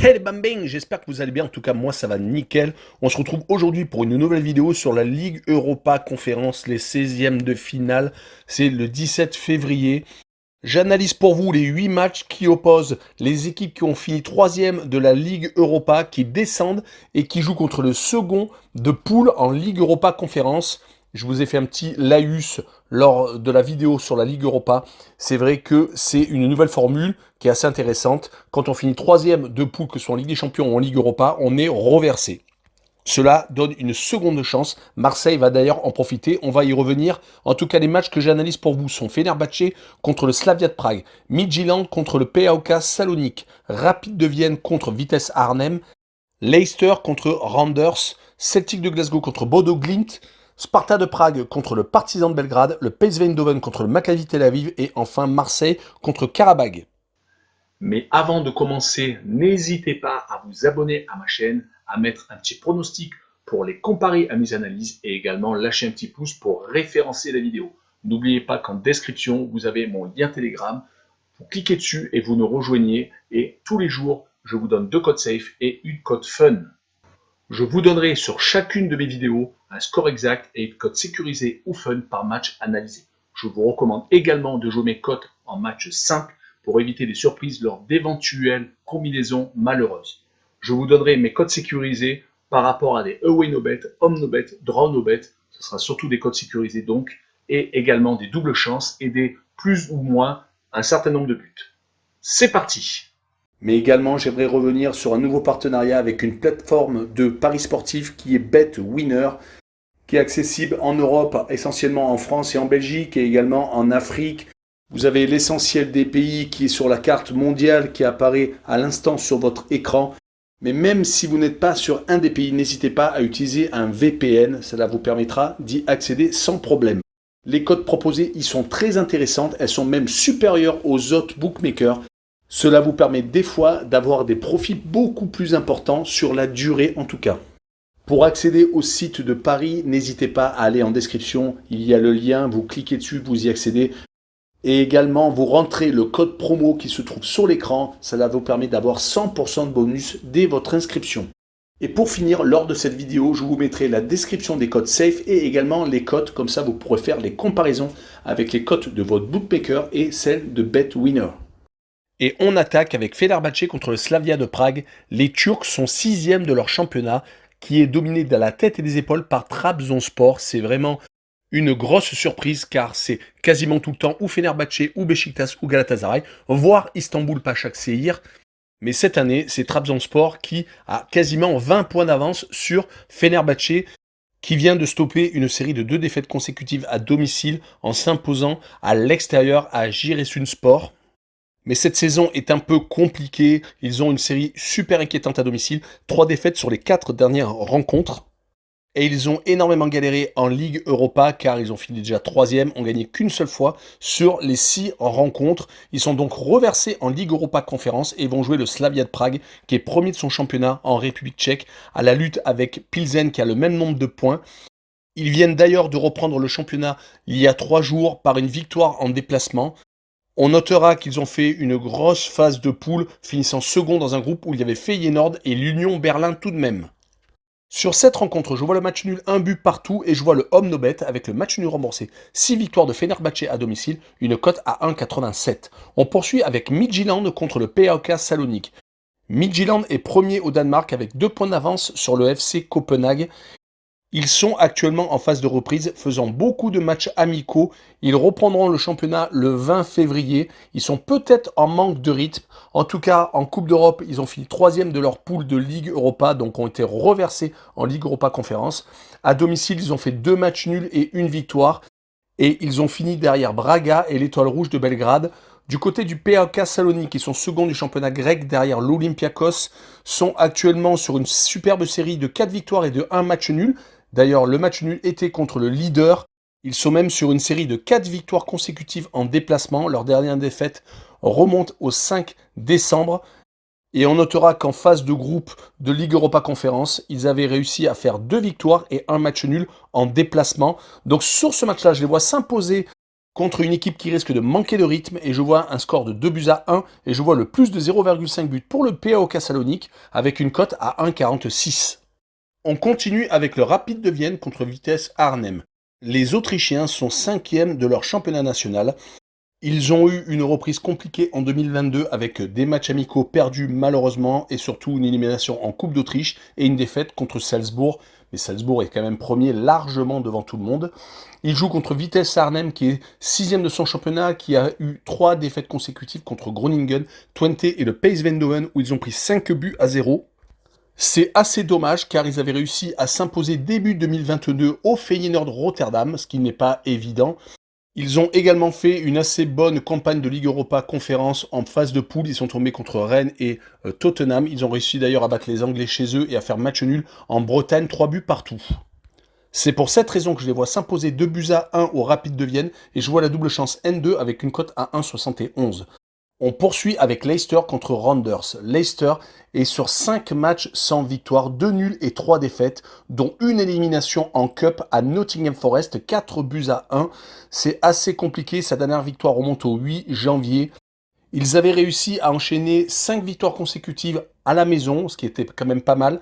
Hey les bambins, j'espère que vous allez bien, en tout cas moi ça va nickel. On se retrouve aujourd'hui pour une nouvelle vidéo sur la Ligue Europa Conférence, les 16e de finale. C'est le 17 février. J'analyse pour vous les 8 matchs qui opposent les équipes qui ont fini 3e de la Ligue Europa, qui descendent et qui jouent contre le second de poule en Ligue Europa Conférence. Je vous ai fait un petit laïus lors de la vidéo sur la Ligue Europa. C'est vrai que c'est une nouvelle formule qui est assez intéressante. Quand on finit 3e de poule, que ce soit en Ligue des Champions ou en Ligue Europa, on est reversé. Cela donne une seconde chance. Marseille va d'ailleurs en profiter. On va y revenir. En tout cas, les matchs que j'analyse pour vous sont Fenerbahçe contre le Slavia de Prague, Midtjylland contre le PAOK Salonique, Rapid de Vienne contre Vitesse Arnhem, Leicester contre Randers, Celtic de Glasgow contre Bodo Glimt, Sparta de Prague contre le Partizan de Belgrade, le PSV Eindhoven contre le Maccabi Tel Aviv et enfin Marseille contre Karabag. Mais avant de commencer, n'hésitez pas à vous abonner à ma chaîne, à mettre un petit pronostic pour les comparer à mes analyses et également lâcher un petit pouce pour référencer la vidéo. N'oubliez pas qu'en description, vous avez mon lien Telegram. Vous cliquez dessus et vous nous rejoignez. Et tous les jours, je vous donne 2 codes safe et une code fun. Je vous donnerai sur chacune de mes vidéos un score exact et une cote sécurisée ou fun par match analysé. Je vous recommande également de jouer mes cotes en match simple pour éviter les surprises lors d'éventuelles combinaisons malheureuses. Je vous donnerai mes codes sécurisés par rapport à des away no bet, home no bet, draw no bet. Ce sera surtout des codes sécurisés donc, et également des doubles chances et des plus ou moins un certain nombre de buts. C'est parti! Mais également, j'aimerais revenir sur un nouveau partenariat avec une plateforme de paris sportifs qui est BetWinner, qui est accessible en Europe, essentiellement en France et en Belgique, et également en Afrique. Vous avez l'essentiel des pays qui est sur la carte mondiale qui apparaît à l'instant sur votre écran. Mais même si vous n'êtes pas sur un des pays, n'hésitez pas à utiliser un VPN. Cela vous permettra d'y accéder sans problème. Les cotes proposées y sont très intéressantes. Elles sont même supérieures aux autres bookmakers. Cela vous permet des fois d'avoir des profits beaucoup plus importants sur la durée en tout cas. Pour accéder au site de Paris, n'hésitez pas à aller en description. Il y a le lien, vous cliquez dessus, vous y accédez. Et également, vous rentrez le code promo qui se trouve sur l'écran. Cela vous permet d'avoir 100% de bonus dès votre inscription. Et pour finir, lors de cette vidéo, je vous mettrai la description des codes safe et également les cotes. Comme ça, vous pourrez faire les comparaisons avec les cotes de votre bookmaker et celles de BetWinner. Et on attaque avec Fenerbahçe contre le Slavia de Prague. Les Turcs sont 6e de leur championnat, qui est dominé de la tête et des épaules par Trabzonspor. C'est vraiment une grosse surprise car c'est quasiment tout le temps ou Fenerbahçe ou Beşiktaş ou Galatasaray, voire Istanbul Başakşehir. Mais cette année, c'est Trabzonspor qui a quasiment 20 points d'avance sur Fenerbahçe, qui vient de stopper une série de 2 défaites consécutives à domicile en s'imposant à l'extérieur à Giresunspor. Mais cette saison est un peu compliquée. Ils ont une série super inquiétante à domicile. 3 défaites sur les 4 dernières rencontres. Et ils ont énormément galéré en Ligue Europa car ils ont fini déjà 3e, ont gagné qu'une seule fois sur les 6 rencontres. Ils sont donc reversés en Ligue Europa Conférence et vont jouer le Slavia de Prague qui est premier de son championnat en République tchèque à la lutte avec Pilsen qui a le même nombre de points. Ils viennent d'ailleurs de reprendre le championnat il y a 3 jours par une victoire en déplacement. On notera qu'ils ont fait une grosse phase de poule, finissant second dans un groupe où il y avait Feyenoord et l'Union Berlin tout de même. Sur cette rencontre, je vois le match nul, un but partout, et je vois le home no bet avec le match nul remboursé. 6 victoires de Fenerbahçe à domicile, une cote à 1,87. On poursuit avec Midtjylland contre le PAOK Salonique. Midtjylland est premier au Danemark avec 2 points d'avance sur le FC Copenhague. Ils sont actuellement en phase de reprise, faisant beaucoup de matchs amicaux. Ils reprendront le championnat le 20 février. Ils sont peut-être en manque de rythme. En tout cas, en Coupe d'Europe, ils ont fini 3e de leur poule de Ligue Europa, donc ont été reversés en Ligue Europa Conférence. À domicile, ils ont fait 2 matchs nuls et 1 victoire. Et ils ont fini derrière Braga et l'Étoile Rouge de Belgrade. Du côté du PAOK Salonique, qui sont second du championnat grec derrière l'Olympiakos, sont actuellement sur une superbe série de 4 victoires et de 1 match nul. D'ailleurs, le match nul était contre le leader. Ils sont même sur une série de 4 victoires consécutives en déplacement. Leur dernière défaite remonte au 5 décembre. Et on notera qu'en phase de groupe de Ligue Europa Conférence, ils avaient réussi à faire 2 victoires et 1 match nul en déplacement. Donc sur ce match-là, je les vois s'imposer contre une équipe qui risque de manquer de rythme et je vois un score de 2-1 et je vois le plus de 0,5 buts pour le PAOK Thessalonique avec une cote à 1,46. On continue avec le Rapid de Vienne contre Vitesse Arnhem. Les Autrichiens sont 5e de leur championnat national. Ils ont eu une reprise compliquée en 2022 avec des matchs amicaux perdus malheureusement et surtout une élimination en Coupe d'Autriche et une défaite contre Salzbourg. Mais Salzbourg est quand même premier largement devant tout le monde. Ils jouent contre Vitesse Arnhem qui est 6e de son championnat, qui a eu 3 défaites consécutives contre Groningen, Twente et le PSV Eindhoven où ils ont pris 5-0. C'est assez dommage car ils avaient réussi à s'imposer début 2022 au Feyenoord Rotterdam, ce qui n'est pas évident. Ils ont également fait une assez bonne campagne de Ligue Europa Conférence en phase de poule. Ils sont tombés contre Rennes et Tottenham. Ils ont réussi d'ailleurs à battre les Anglais chez eux et à faire match nul en Bretagne, 3 buts partout. C'est pour cette raison que je les vois s'imposer 2-1 au Rapid de Vienne et je vois la double chance N2 avec une cote à 1,71. On poursuit avec Leicester contre Randers. Leicester est sur 5 matchs sans victoire, 2 nuls et 3 défaites, dont une élimination en Cup à Nottingham Forest, 4-1. C'est assez compliqué, sa dernière victoire remonte au 8 janvier. Ils avaient réussi à enchaîner 5 victoires consécutives à la maison, ce qui était quand même pas mal.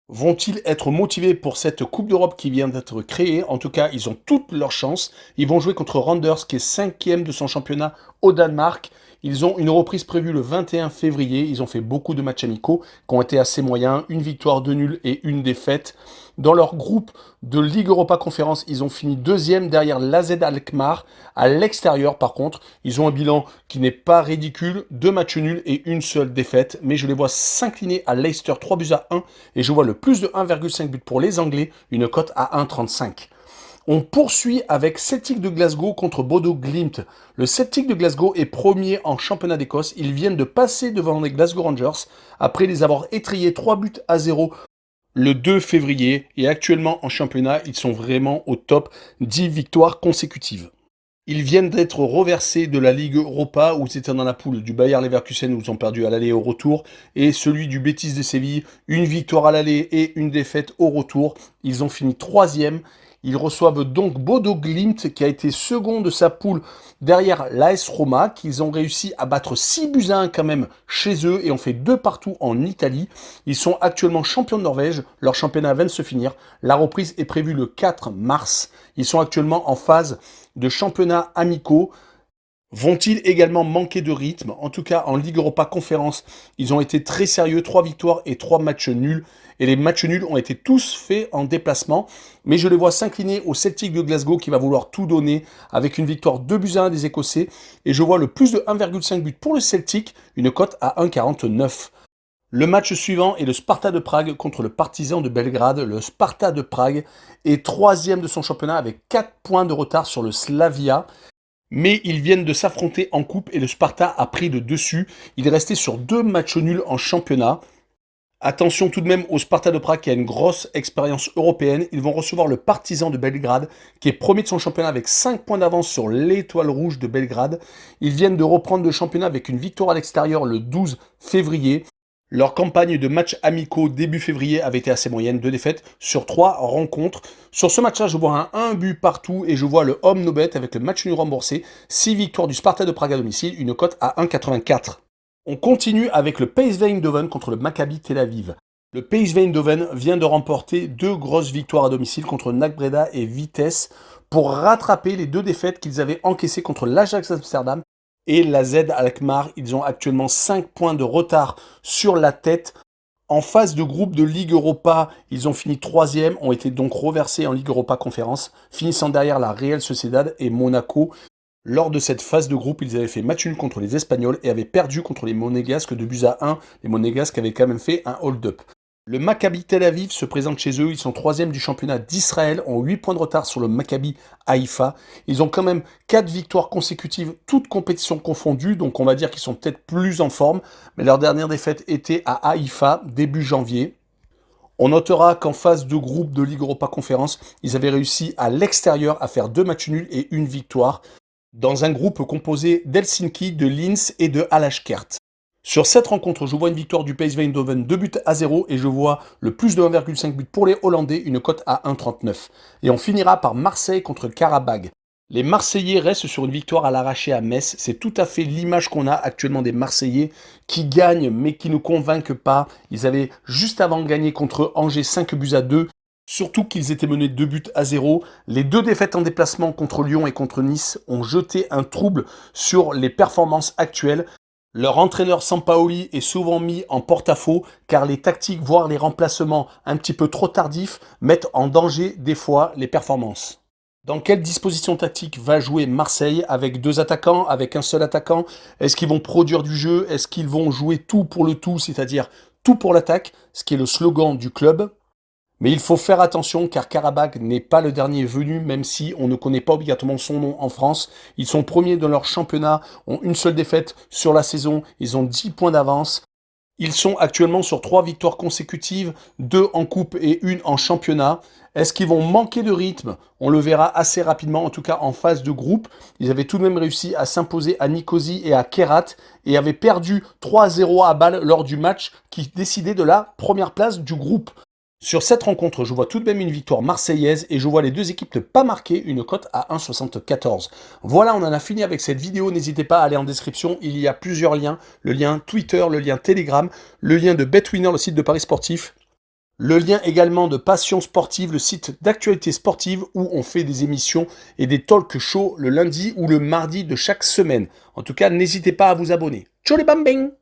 Vont-ils être motivés pour cette Coupe d'Europe qui vient d'être créée? En tout cas, ils ont toutes leurs chances. Ils vont jouer contre Randers, qui est 5e de son championnat au Danemark. Ils ont une reprise prévue le 21 février. Ils ont fait beaucoup de matchs amicaux qui ont été assez moyens. Une victoire, 2 nuls et une défaite. Dans leur groupe de Ligue Europa Conférence, ils ont fini 2e derrière l'AZ Alkmaar. À l'extérieur, par contre, ils ont un bilan qui n'est pas ridicule. 2 matchs nuls et une seule défaite. Mais je les vois s'incliner à Leicester 3-1. Et je vois le plus de 1,5 but pour les Anglais. Une cote à 1,35. On poursuit avec Celtic de Glasgow contre Bodo Glimt. Le Celtic de Glasgow est premier en championnat d'Écosse. Ils viennent de passer devant les Glasgow Rangers après les avoir étrillés 3-0 le 2 février. Et actuellement en championnat, ils sont vraiment au top, 10 victoires consécutives. Ils viennent d'être reversés de la Ligue Europa où ils étaient dans la poule du Bayer Leverkusen où ils ont perdu à l'aller et au retour et celui du Betis de Séville, une victoire à l'aller et une défaite au retour. Ils ont fini 3e. Ils reçoivent donc Bodo Glimt qui a été second de sa poule derrière l'AS Roma, qu'ils ont réussi à battre 6-1 quand même chez eux et ont fait 2 partout en Italie. Ils sont actuellement champions de Norvège, leur championnat vient de se finir. La reprise est prévue le 4 mars. Ils sont actuellement en phase de championnats amicaux. Vont-ils également manquer de rythme? En tout cas, en Ligue Europa Conférence, ils ont été très sérieux, 3 victoires et 3 matchs nuls. Et les matchs nuls ont été tous faits en déplacement. Mais je les vois s'incliner au Celtic de Glasgow qui va vouloir tout donner avec une victoire 2-1 des Écossais. Et je vois le plus de 1,5 but pour le Celtic, une cote à 1,49. Le match suivant est le Sparta de Prague contre le Partizan de Belgrade. Le Sparta de Prague est 3e de son championnat avec 4 points de retard sur le Slavia. Mais ils viennent de s'affronter en coupe et le Sparta a pris le dessus. Il est resté sur 2 matchs nuls en championnat. Attention tout de même au Sparta de Prague qui a une grosse expérience européenne. Ils vont recevoir le Partizan de Belgrade qui est premier de son championnat avec 5 points d'avance sur l'Étoile Rouge de Belgrade. Ils viennent de reprendre le championnat avec une victoire à l'extérieur le 12 février. Leur campagne de matchs amicaux début février avait été assez moyenne, 2 défaites sur 3 rencontres. Sur ce match-là, je vois un but partout et je vois le home no bet avec le match nul remboursé. 6 victoires du Sparta de Prague à domicile, une cote à 1,84. On continue avec le PSV Eindhoven contre le Maccabi Tel Aviv. Le PSV Eindhoven vient de remporter 2 grosses victoires à domicile contre NAC Breda et Vitesse pour rattraper les 2 défaites qu'ils avaient encaissées contre l'Ajax Amsterdam et l'AZ Alkmaar. Ils ont actuellement 5 points de retard sur la tête. En phase de groupe de Ligue Europa, ils ont fini 3e, ont été donc reversés en Ligue Europa Conférence, finissant derrière la Real Sociedad et Monaco. Lors de cette phase de groupe, ils avaient fait match nul contre les Espagnols et avaient perdu contre les Monégasques 2-1. Les Monégasques avaient quand même fait un hold-up. Le Maccabi Tel Aviv se présente chez eux, ils sont 3e du championnat d'Israël, ont 8 points de retard sur le Maccabi Haïfa. Ils ont quand même 4 victoires consécutives, toutes compétitions confondues, donc on va dire qu'ils sont peut-être plus en forme, mais leur dernière défaite était à Haïfa, début janvier. On notera qu'en phase de groupe de Ligue Europa Conférence, ils avaient réussi à l'extérieur à faire 2 matchs nuls et une victoire, dans un groupe composé d'Helsinki, de Linz et de Alashkert. Sur cette rencontre, je vois une victoire du PSV Eindhoven 2-0 et je vois le plus de 1,5 but pour les Hollandais, une cote à 1,39. Et on finira par Marseille contre Karabag. Les Marseillais restent sur une victoire à l'arraché à Metz. C'est tout à fait l'image qu'on a actuellement des Marseillais qui gagnent mais qui ne convainquent pas. Ils avaient juste avant gagné contre Angers 5 buts à 2. Surtout qu'ils étaient menés 2 buts à 0. Les 2 défaites en déplacement contre Lyon et contre Nice ont jeté un trouble sur les performances actuelles. Leur entraîneur Sampaoli est souvent mis en porte-à-faux car les tactiques, voire les remplacements un petit peu trop tardifs, mettent en danger des fois les performances. Dans quelle disposition tactique va jouer Marseille avec 2 attaquants, avec un seul attaquant? Est-ce qu'ils vont produire du jeu? Est-ce qu'ils vont jouer tout pour le tout, c'est-à-dire tout pour l'attaque, ce qui est le slogan du club? Mais il faut faire attention car Karabakh n'est pas le dernier venu, même si on ne connaît pas obligatoirement son nom en France. Ils sont premiers dans leur championnat, ont une seule défaite sur la saison, ils ont 10 points d'avance. Ils sont actuellement sur 3 victoires consécutives, 2 en coupe et 1 en championnat. Est-ce qu'ils vont manquer de rythme? On le verra assez rapidement, en tout cas en phase de groupe. Ils avaient tout de même réussi à s'imposer à Nicosie et à Kerat et avaient perdu 3-0 à Bâle lors du match qui décidait de la première place du groupe. Sur cette rencontre, je vois tout de même une victoire marseillaise et je vois les 2 équipes ne pas marquer, une cote à 1,74. Voilà, on en a fini avec cette vidéo. N'hésitez pas à aller en description, il y a plusieurs liens. Le lien Twitter, le lien Telegram, le lien de BetWinner, le site de Paris Sportif. Le lien également de Passion Sportive, le site d'actualité sportive où on fait des émissions et des talk shows le lundi ou le mardi de chaque semaine. En tout cas, n'hésitez pas à vous abonner. Ciao les bambins!